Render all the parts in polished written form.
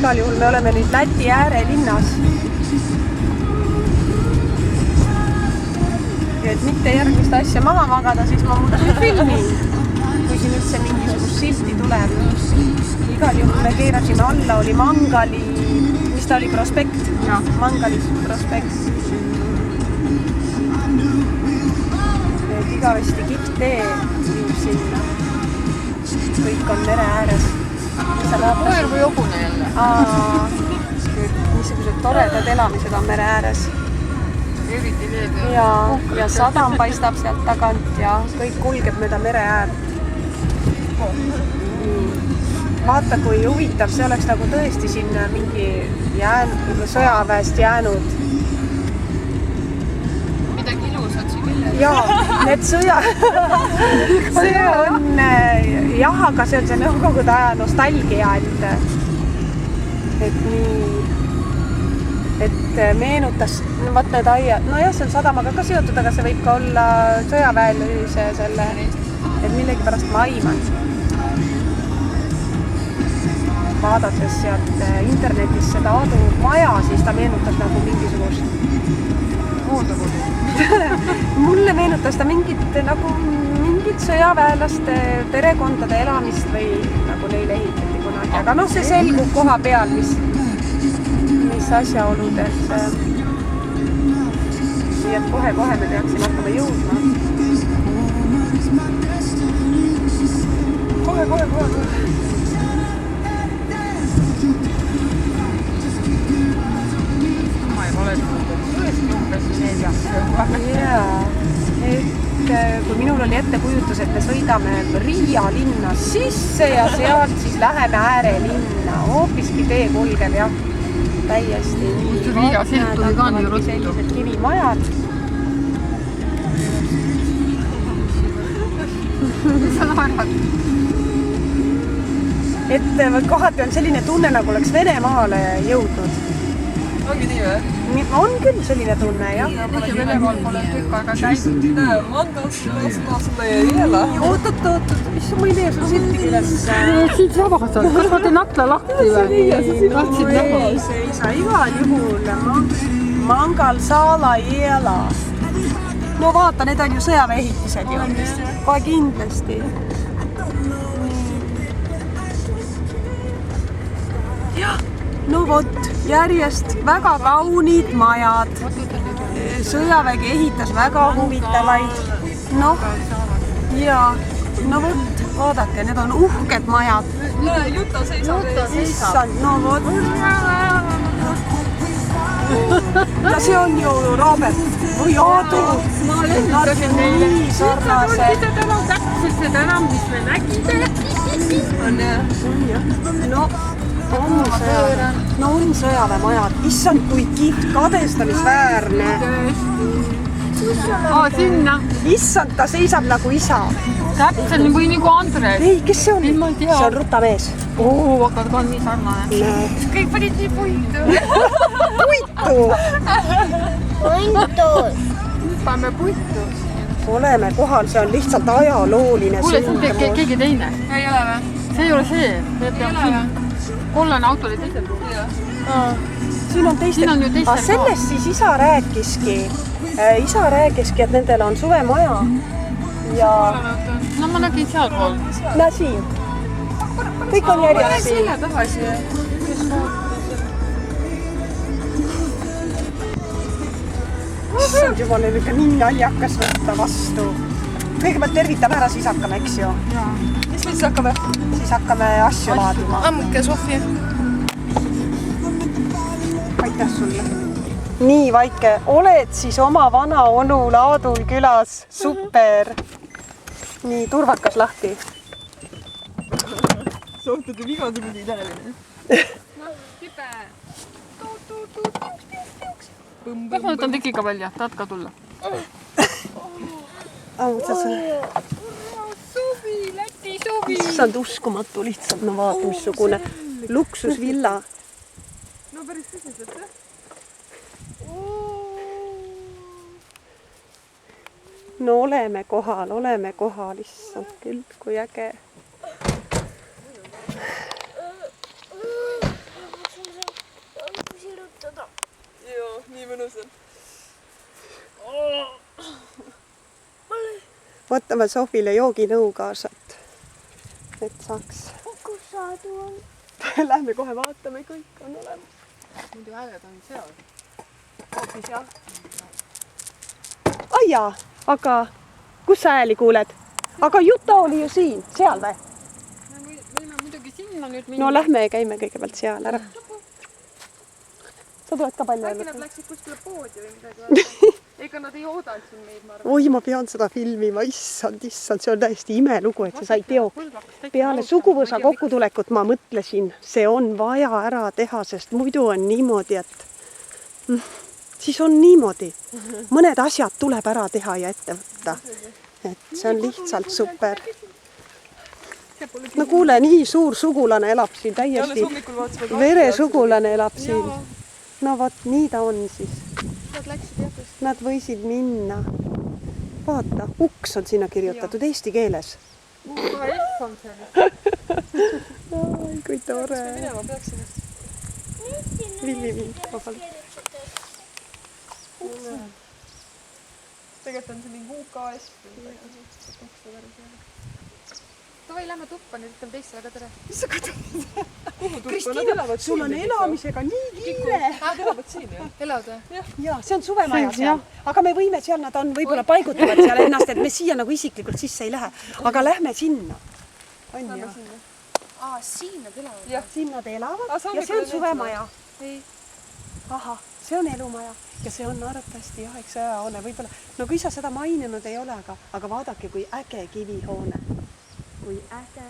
igal juhul me oleme nüüd Läti äärelinnas. Ja et mitte järgmist asja maha magada, siis ma muudkui filmin, kui siin üldse mingisugust silti tuleb. Igal juhul me keerasime alla, oli Mangali, mis ta oli, prospekt? Mangalis prospekt. Et igavesti kiptee viib sinna. Kõik on mere ääres. Koer või jogune jälle? Niisugused toredad elamised on mere ääres. Eriti leebe. Ja sadam paistab sealt tagant ja kõik kulgeb mööda mere äärt. Vaata, kui huvitav, see oleks nagu tõesti sinna mingi sõjaväest jäänud. Midagi ilusat siin küll. Jaa, need see on, jah, aga see on see nõukogude aja nostalgia, et nii, et meenutas, vaat need aiad, no jah, see on sadamaga ka seotud, aga see võib ka olla sõjaväelise selle, et millegi pärast ma aiman. Vaadates sealt internetis seda Aadu maja, siis ta meenutas nagu mingisugust mulle meenutas ta mingit sõjaväelaste perekondade elamist või nagu neile ehitati kunagi, aga noh, see selgub koha peal, mis asjaolud, et nii et kohe-kohe me peaksime hakkama jõudma. Kohe. Jaa, et kui minul oli ettekujutus, et me sõidame Riia linna sisse ja sealt siis läheme äärelinna, hoopiski tee kulgeb jah, täiesti. Riia silt tuli ka nii ruttu. Sellised kivimajad. Sa naerad. Et kohati on selline tunne, nagu oleks Venemaale jõudnud. Ongi nii või? On küll selline tunne, jah. Venemaal pole tükk aega käinud. Mangas sulle jälle. Oot, mis ma ei tea, sul silti küles. Siit vabastada. Kas ma teen akla lahti või? Tahtsid näha. Ei saa igal juhul. Mangal Saala Jela. No vaata, need on ju sõjaväeehitised ju. Kohe kindlasti. Jah. No vot, järjest väga kaunid majad. Sõjavägi ehitas väga huvitavaid. Noh, ja no vot, vaadake, need on uhked majad. Juta seisab. No vot. Ja see on ju Robert või Aadu. Nad on nii sarnased. Täpselt seda enam, mis me nägime. On sõjaväemajad. Issand, kui kihvt, kadestamisväärne. Sinna. Issand, ta seisab nagu isa. Täpselt või nagu Andres. Ei, kes see on? Ma ei tea. See on rutamees. Aga ta on nii sarnane. Kõik panid nii puitu. Puitu. Paneme puitu. Oleme kohal, see on lihtsalt ajalooline. Kuule, see on keegi teine. Ei ole või? See ei ole see. Ei ole või? Kollane auto oli teisel pool. Siin on teistel. Aga sellest siis isa rääkiski, et nendel on suvemaja. Ja... No ma nägin seal pool. Näe siin. Kõik on järjest siin. Selle tagasi. Issand juba neil ikka nii naljakas võtta vastu. Kõigepealt tervitame ära, siis hakkame, eks ju. Mis me siis hakkame? Siis hakkame asju laadima. Ammuke, Sofia. Aitäh sulle. Nii, Vaike, oled siis oma vana onu Laadul külas. Super. Nii, turvakas lahti. Sohtade vigasuguse idealine. No, hüpe. Kas ma võtan tekiga välja? Tahad ka tulla? Suvi, Läti suvi. Issand uskumatu lihtsalt, no vaata, missugune luksusvilla. No päris tõsiselt, jah? No oleme kohal, issand küll, kui äge. Võtame Sofile jooginõu kaasat, et saaks. Kus saadu on? Lähme kohe vaatame, kõik on olemas. Muidu hääled on seal. Hoopis jah. Ai jaa, aga kus sa hääli kuuled? Aga Juta oli ju siin, seal või? Me võime muidugi sinna nüüd minna. No lähme ja käime kõigepealt seal ära. Sa tuled ka palju Äkki öelda? nad läksid kuskile poodi või midagi. Ega nad ei oodanud siin meid, ma arvan. Oi, ma pean seda filmima, issand, see on täiesti imelugu, et see sai teoks. Peale suguvõsa kokkutulekut ma mõtlesin, see on vaja ära teha, sest muidu on niimoodi, et siis on niimoodi. Mõned asjad tuleb ära teha ja ette võtta. Et see on lihtsalt super. No kuule, nii suur sugulane elab siin täiesti. Veresugulane elab siin. No vot, nii ta on siis. Nad läksid jah. Nad võisid minna. Vaata, uks on sinna kirjutatud eesti keeles. UKS on see. Ai, kui tore. Minema peaksime. Villi mind, vabalt. Tegelikult on see mingi UKS. Davai, lähme tuppa, nüüd ütleme teistele ka tere. Mis sa katud? Kristiina, sul on elamisega nii kiire. Nad elavad siin ju. Elavad või? Jaa, see on suvemaja seal. Aga me võime seal, nad on võib-olla paigutavad seal ennast, et me siia nagu isiklikult sisse ei lähe. Aga lähme sinna. On ju? Siin nad elavad. Jah, siin nad elavad ja see on suvemaja. Ei. Ahah, see on elumaja ja see on arvatavasti jah, eks sõjahoone võib-olla. No kui sa seda maininud ei ole, aga vaadake, kui äge kivihoone. Kui äge.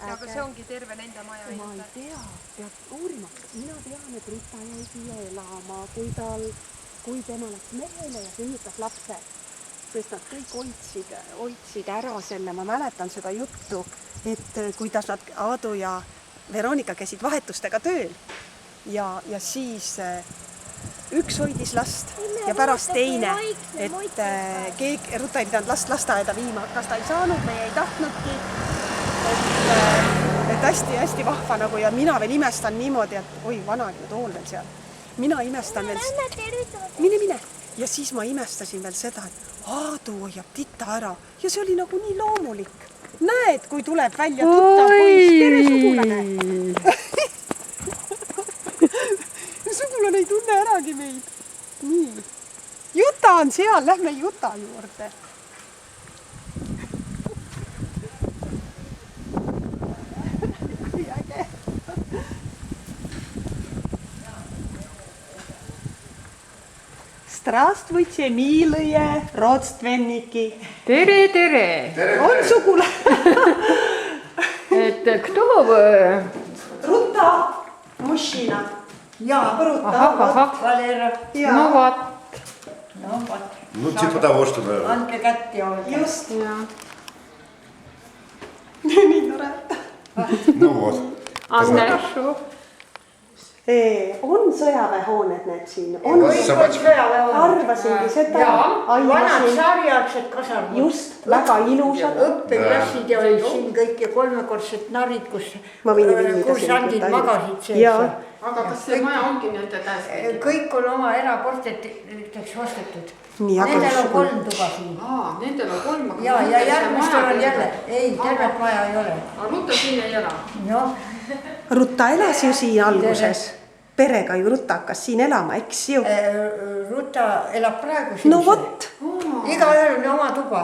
Aga see ongi terve nende maja. Ma ei tea, peab uurima. Mina tean, et Rita jäi siia elama, kui tema läks mehele ja sünnitas lapse. Sest nad kõik hoidsid ära selle, ma mäletan seda juttu, et kuidas nad Aadu ja Veronika käisid vahetustega tööl. Ja siis üks hoidis last ja pärast teine, et Ruta ei pidanud last lasteaeda viima, kas ta ei saanud või ei tahtnudki. Et hästi vahva nagu ja mina veel imestan niimoodi, et oi, vanaline tool veel seal. Mina imestan veel... Mine. Ja siis ma imestasin veel seda, et Aadu hoiab Tita ära ja see oli nagu nii loomulik. Näed, kui tuleb välja tuttav poiss, tere sugulane. Sugulane ei tunne äragi meid. Nii. Juta on seal, lähme Juta juurde. Здравствуйте, милые родственники. Tere! On sugulane. Et кто вы? Ruta, мужчина. Ja, Ruta. Valera. No vaat. Ну, типа того, что, наверное. Andke kätt ja olge. Just. Nii tore. Ну вот. Anne. On sõjaväehooned need siin. Arvasingi seda. Vanad sarjaagsed kasarmad. Just, väga ilusad. Õppeklassid ja olid siin kõik ja kolmekordsed narid, kus kursandid magasid sees. Aga kas see maja ongi nende käes? Kõik on oma erakorteriteks ostetud. Nii, aga Nendel on 3 tuba siin. Nendel on 3. Ja järgmistel on jälle. Ei, tervet maja ei ole. Aga Ruta siin ei ela. Ruta elas ju siin alguses. Perega ju Ruta hakkas siin elama, eks ju? Ruta elab praegu siin. No vot. Iga ühel on oma tuba.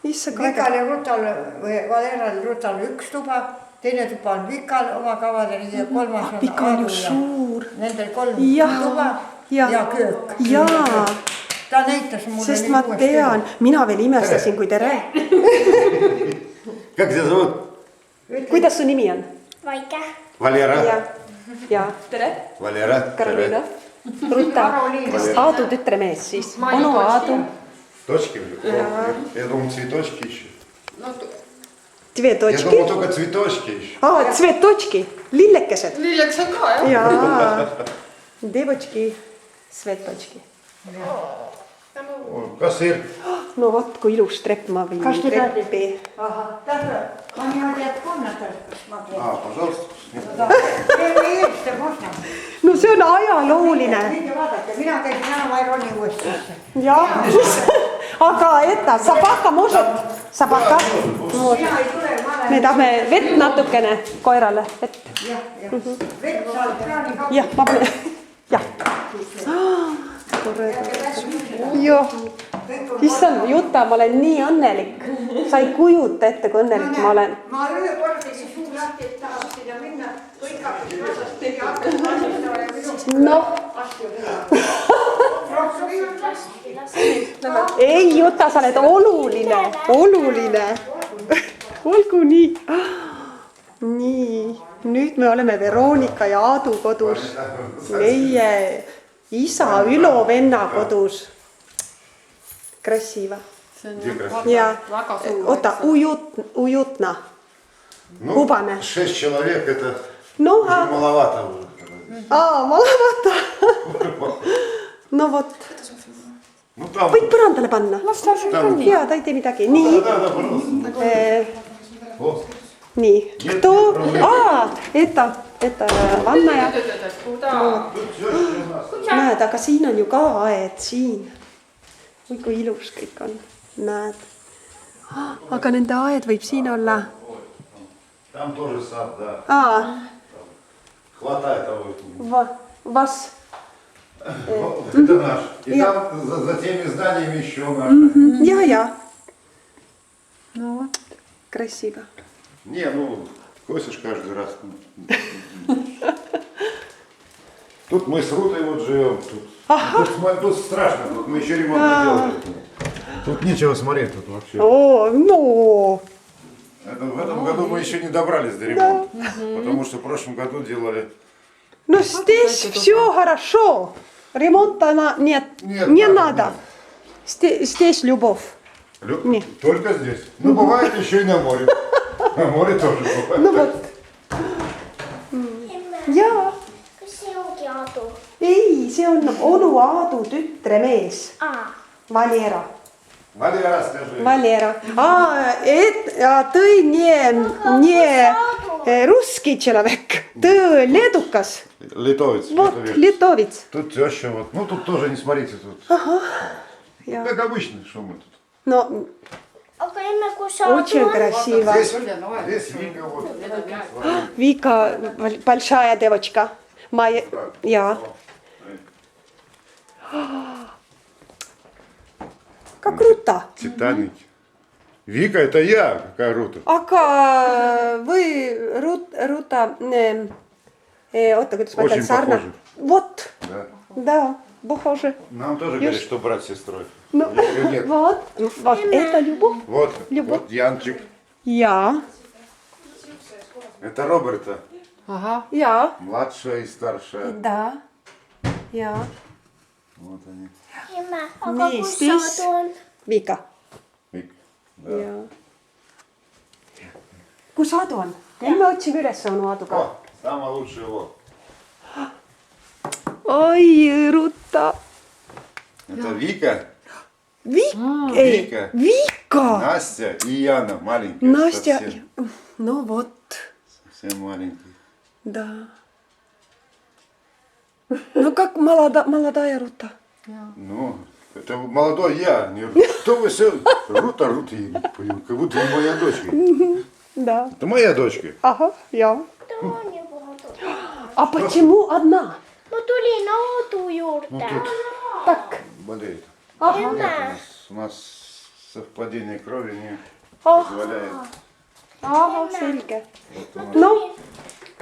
Vikal ja Rutal või Valeral Rutal 1 tuba, teine tuba on Vikal oma kavadel ja 3. on Vikal Aadu ju suur. Nendel 3 tuba ja köök. Jaa. Ta näitas mulle. Sest ma tean, mina veel imestasin, kui tere. Как тебя зовут? Kuidas su nimi on? Vaike. Valera. Ja tere. Valera. Karoliina. Ruta. Aadu tütremees siis. Onu Aadu. Точки? Я думал, цветочки еще. Dve Я точки. думал, только цветочки еще. Tsvetočki. Lillekesed. Lillekesed ka, jah? Jaa. Devotški. Svetočki. Kas sir? No vot, kui ilus trepp ma viin. Kas te treppi. Ahah, tähendab, ma niimoodi, et konnatas. Пожалуйста. No see on ajalooline. Mina käisin enam Aironi uuesti. Jaa. Aga eta, sa pakka možet Sabaka. Me tahame vett natukene koerale. Vett. vett saab kraani kaudu. Jah, ma panen. Jah. Joo. Issand, Juta, ma olen nii õnnelik. Sa ei kujuta ette, kui õnnelik ma olen. Ma öökord tegi suu lahti, et tahtsin ja minna. Kõik hakkas vasast tegi hakkas vasastama ja minu Noh. asju Ei, Juta, sa oled oluline. Oluline. Olgu nii. Nii. Nüüd me oleme Veronika ja Aadu kodus. Meie isa Ülo venna kodus. Krasiva. see on Ja väga suur. oota, ujutna. Ну, Кубаны. 6 человек это Ну, уже маловато. Маловато. No vot. Ну там, Võid põrandale panna. там, Jaa, ta ei tee midagi. Nii. да, пожалуйста. Вот. Nii. Kto? Это vannaja. Тут все, что у нас. Näed, aga siin on ju ka aed. Siin. Oi, kui ilus kõik on. Näed. Aga nende aed võib siin olla. Там тоже сад, да. Хватает того. Vas. Вот это наш. И там за теми зданиями еще наш. Ja. No vot. Krasiva. Не, ну, косишь каждый раз. Тут мы с Рутой вот живем. Тут страшно, тут мы еще ремонт не делали. Тут нечего смотреть тут вообще. О, ну. В этом году мы еще не добрались до ремонта. Потому что в прошлом году делали. Ну, здесь все хорошо. Ремонта нет, Нет, не да, надо. Здесь любовь. Не. Только здесь. Ну, бывает еще и на море. На море тоже бывает. Ну вот. Jaa. Kas see ongi Aadu? Ei, see on onu Aadu tütremees. Valera. Валера, скажи. Valera. Ты не русский человек. Ты ледукас. Литовец. Вот, литовец. литовец. Тут теща вот. Ну, тут тоже, не смотрите, тут. Ja. Как обычно, что мы тут. No, Aga emme, kui sa очень красиво. Здесь Вика вот. Вика, большая девочка. Моя, я. Как круто. Титаник. Вика, это я, какая Рута. Aga või Ruta, oota, kuidas ma Очень ütlen, sarna. похожи. Вот, Да. да, похоже. Нам тоже говорят, что брат с сестрой. Ну, Или нет? вот, это любовь. Вот, Любовь. вот Янчик. Я, Это Роберта. ahah, я, Младшая и старшая. да, я, Вот они. emme, aga Nii, kus siis- Aadu on? Vika. Вик. Да. Ja. Kus Aadu on? Nüüd me otsime üles onu Aaduga. О, самая лучшая вот. Oi, Ruta. Это Вика, Vika. Vika. Настя и Яна, маленькая. Настя. Совсем, No vot, совсем маленькая. да. No как молодая Ruta. Ну, это молодой я. Кто вы все? Рута, я не понял, как будто не моя дочка. Да. Это моя дочка. Ага, я. Ta on juba Aadu. А почему одна? Ma tulin Aadu juurde. Так. Болеет. Emme, У нас совпадение крови не Ah, позволяет. ahah, selge. No,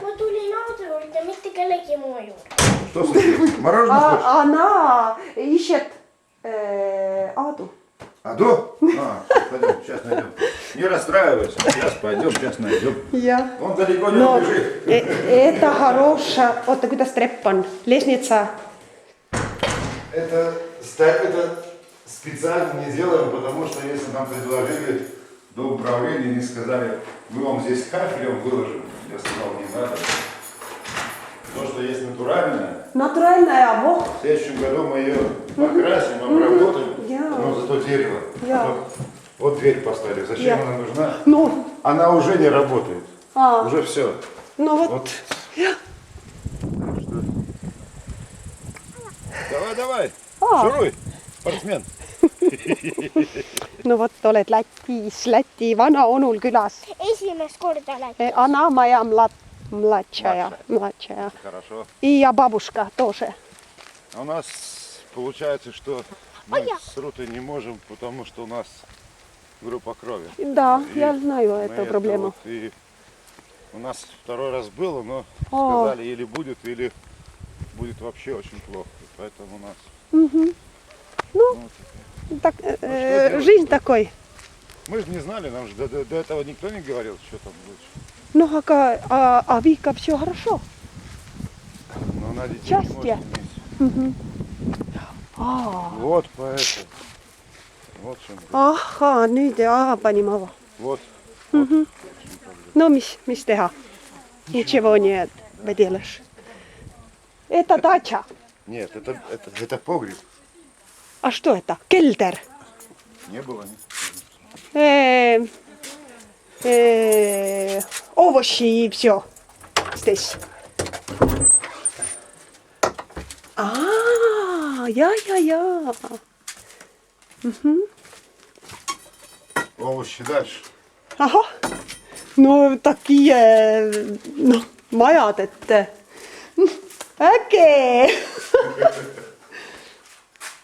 ma tulin Aadu juurde, mitte kellegi muu juurde. Что случилось? Мороженое хочешь? она ищет Aaду. Аду? Пойдем, сейчас найдем. Не расстраивайся. Сейчас пойдем, сейчас найдем. Ja. Он далеко не No, убежит. это хорошая. Oota, kuidas trepp on? Лестница. Это специально не делаем, потому что если нам предложили до управления, они сказали, мы вам здесь кафелем выложим. Я сказал, не надо. То, что есть натуральное, Натуральная, вот. в следующем году мы ее покрасим, обработаем, Я. но зато дерево. Я. Вот дверь поставили. Зачем Я. она нужна? Ну, Она уже не работает. Уже все. ну вот. Вот. Давай, давай. Шуруй, спортсмен. no vot, oled Lätis, Läti vanaonul külas. Esimest korda Lätis. Она моя младшая. Хорошо. И я бабушка тоже. А у нас получается, что мы с Рутой не можем, потому что у нас группа крови. Да, И я знаю мы эту проблему. вот и у нас второй раз было, но сказали, или будет вообще очень плохо. Поэтому у нас... Ну, так, жизнь такой. Мы же не знали, нам же до этого никто не говорил, что там будет. Ну, а Вика все хорошо? Но она детей Счастье. не может иметь. Вот поэтому. Вот в чем дело. Ahhaa, nüüd понимала. Вот. No mis teha? Ничего нет, поделаешь. Это дача. Нет, это погреб. А что это? Кельдер. Не было. Овощи и все здесь. Я. Овощи дальше. Ага. No такие, no, majad, et äge.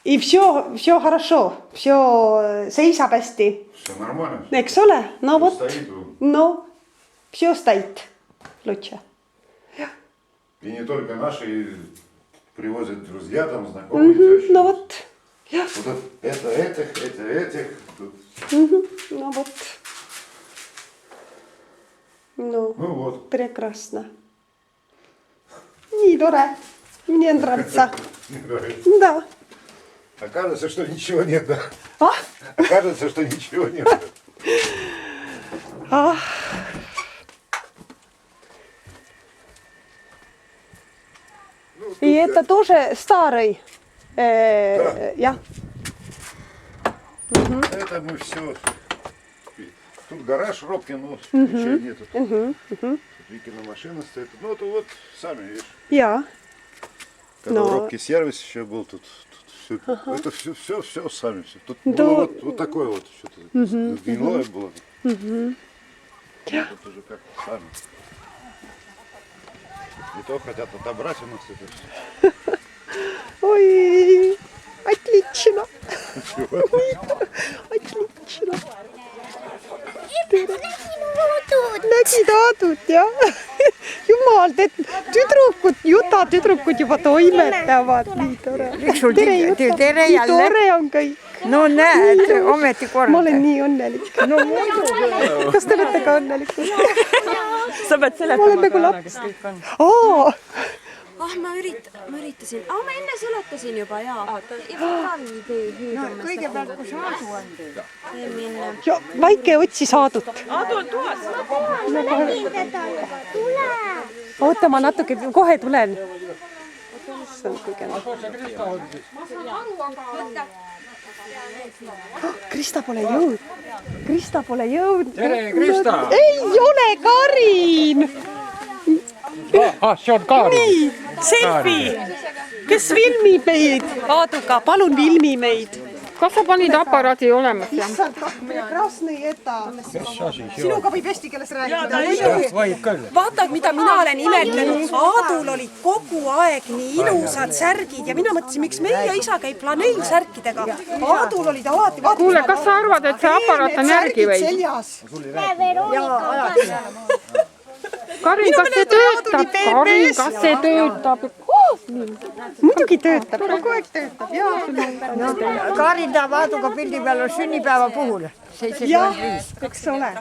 И все хорошо, все seisab hästi. Все нормально. Eks ole? No vot. Стоит. No, все стоит. Лучше. И не только наши привозят друзья, там знакомые. тещи. No vot. Вот это этих. Тут. No vot. No, Ну вот. прекрасно. Nii tore. Мне нравится. Да. Окажется, что ничего нет, да? А? Окажется, что ничего нет. И это тоже старый. Я. Это мы все. Тут гараж робкий, но ничего нету. Тут Викина машина стоит. Ну, это вот, сами видишь. Я. Когда Но- робкий сервис еще был, тут все, это все сами. Все. Тут Да. было вот такое вот что-то гнилое было. Тут уже как сами. И то хотят отобрать у нас это все. Ой, отлично. Отлично. Nägid aadud, jah? Jumal, tüdrukud juba toimetavad. Nii tore. tere Nii jälle. tore on kõik. No näed, ometi Ma korda. olen nii õnnelik. No muidugi. Kas te olete ka õnnelikud? sa pead Ma olen seletama nagu ka, laps. kes kõik on. Ma üritasin. Ma enne seletasin juba, jaa. Kõigepealt, kus Aadu on teil? Ja, Vaike otsis Aadut. Aadu on toas. Oota, ma natuke, kohe tulen. See on kõige. Krista pole jõudnud. Tere, Krista! Ei ole Karin! See on Kaari. Nii, selfie! Kes filmib meid? Aaduga, palun filmi meid. Kas sa panid aparaadi olemas? Issand, прекрасный это. Sinuga võib eesti keeles rääkida. Võib küll. Vaata, mida mina olen imetlenud. Aadul olid kogu aeg nii ilusad särgid ja mina mõtlesin, miks meie isa käib flaneelsärkidega. Aadul olid alati... Kuule, kas sa arvad, et see aparaat on järgi või? Karin, kas see töötab? Karin, kas see töötab? Muidugi töötab, kogu aeg töötab. Karin tahab Aaduga pildi peal on sünnipäeva puhul. 75. Eks ole.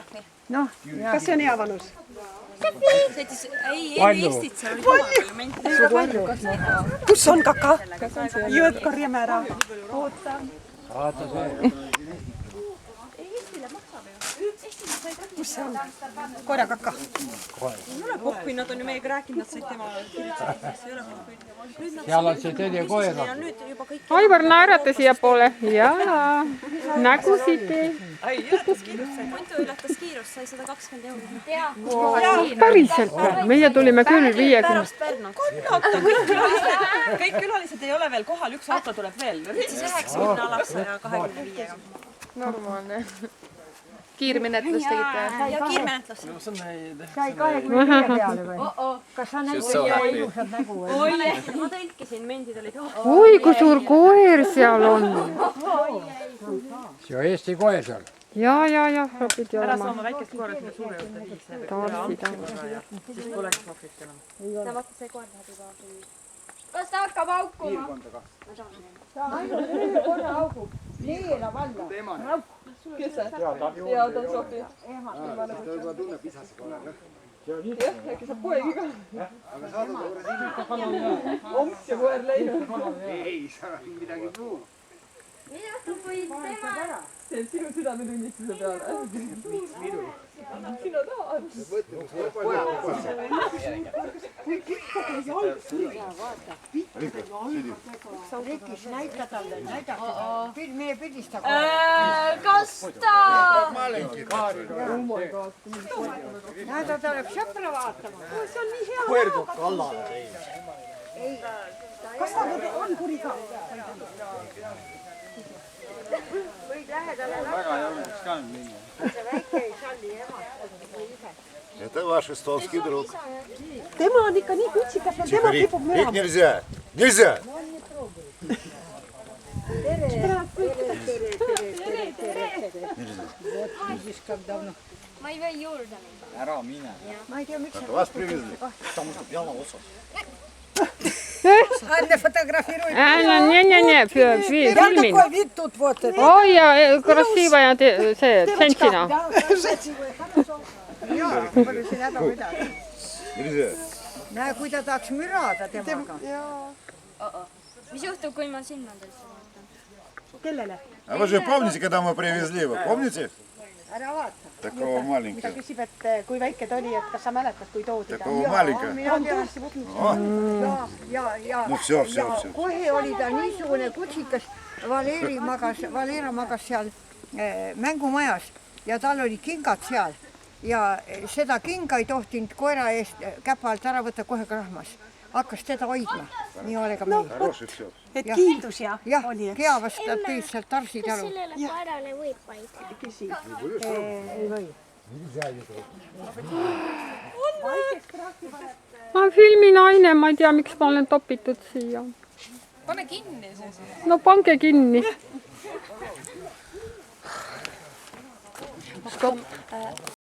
Kas see on hea vanus? Kus on kaka? Jõud korjame ära. Kus see on? Korja kaka. Ei ole poppi, nad on ju meiega rääkinud, nad said tema kirjutada. Ei ole poppi. Seal on see teine koera. Ja nüüd juba kõik... Aivar naerata siia poole. Jaa, nägusid tee. Puntu ületas kiirust, sai 120 €. Päriselt või? Meie tulime küll 50. kõik külalised ei ole veel kohal, üks auto tuleb veel. Siis 90 alassa ja 25-ga. Normaalne. Kiirmenetlus tegite? Ja kiirmenetlus. sai 25 peale või? Kas sa nägid ilusad nägu või? Ma tõlkisin, mendid olid. Oi, kui suur koer seal on. see on Eesti koer seal. Ja, pidi Ära olema. saama väikest koera sinna suure juurde viis. Tarsida. Siis poleks mahvist enam. No vaata, see koer läheb juba. Kas ta hakkab haukuma? ainult ühe korra augub. Neelab alla. Kes see? Jaa, ta on sobi. Äkki saab poegi ka. Omps ja koer läinud. Mida sa võid teha? See on sinu südametunnistuse peale. Miks minu? Sina tahad. Rikis, näita talle, näida. Meie pildistab. Kas ta? Näida, ta läheb sõpra vaatama. kas ta on kuri ka? Võid lähedale lappa. See väike ei salli emast. Это ваш эстонский друг. tema on ikka nii kutsikas, tema kipub Их mürama. нельзя. Нельзя. Ma ei või juurde minna. Ma ei tea, miks Это вас привезли. Anne fotografiruj. Не, фильмин. Такой вид тут вот. Ой, ja krasiivая see, tsentsina. Jaa, palju siin häda midagi. Нельзя. Näe, kui ta tahaks mürada temaga. Mis juhtub, kui ma sinna tõesti vaatan? kellele? А вы же помните, когда мы привезли его? Помните? Ära vaata. Такого ta маленького. küsib, et kui väike ta oli, et kas sa mäletad, kui toodi ta? Такого маленького. Mina tean. Ja No все. kohe oli ta niisugune kutsikas. Valera magas seal mängumajas ja tal oli kingad seal. Ja seda kinga ei tohtinud koera eest käpa alt ära võtta, kohe krahmas. Hakkas teda hoidma. Nii olega meil. Хороший все. et kiildus ja Jah, oli, eks? keavast ta püüdis sealt tarsid Kas aru. sellele koerale võib vaid? Küsi. Ei või. Ma filminaine, ma ei tea, miks ma olen topitud siia. Pane kinni see siis. No pange kinni. Stop.